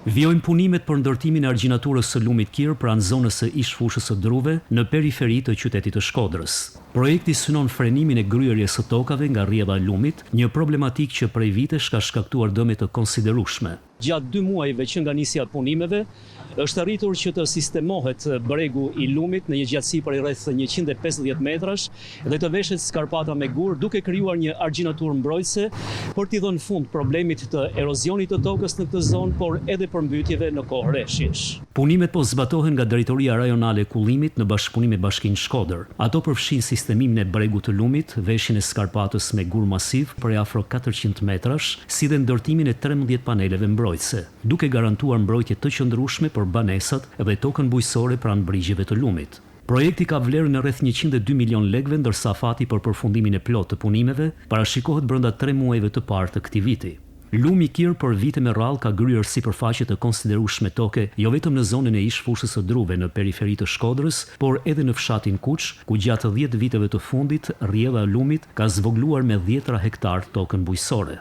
Vjojnë punimet për ndërtimin e argjinaturës së lumit Kir pranë zonës së ish-fushës së Druve në periferi të qytetit të Shkodrës. Projekti synon frenimin e gryerjes së tokave nga rrjedha e lumit, një problematikë që prej vitesh ka shkaktuar dëme të konsiderueshme. Gjatë 2 muajve që nga nisja e punimeve, është arritur që të sistemohet bregu i lumit në një gjatësi për rreth 150 metrash dhe të veshet skarpata me gur, duke krijuar një argjinaturë mbrojtëse për t'i dhënë fund problemit të erozionit të tokës në këtë zonë, por edhe përmbytjeve në kohë rreshjesh. Punimet po zbatohen nga Drejtoria Rajonale e Kullimit në bashkëpunim me Bashkinë Shkodër. Ato përfshin sistemimin e bregut të lumit, veshjen e skarpatës me gur masiv për afro 400 metrash, si dhe ndërtimin e 13 paneleve mbrojtëse, duke garantuar mbrojtje të qëndrueshme për banesat dhe tokën bujqësore pranë brigjeve të lumit. Projekti ka vlerën e rreth 102 milion lekëve, ndërsa fati për përfundimin e plotë të punimeve parashikohet brenda 3 muajve të parë të këtij viti. Lumi Kir për vite me radhë ka gryer sipërfaqe të konsiderueshme toke, jo vetëm në zonën e ish-fushës së Druve në periferi të Shkodrës, por edhe në fshatin Kuç, ku gjatë 10 viteve të fundit rrjedha e lumit ka zvogluar me 10 hektar tokën bujqësore.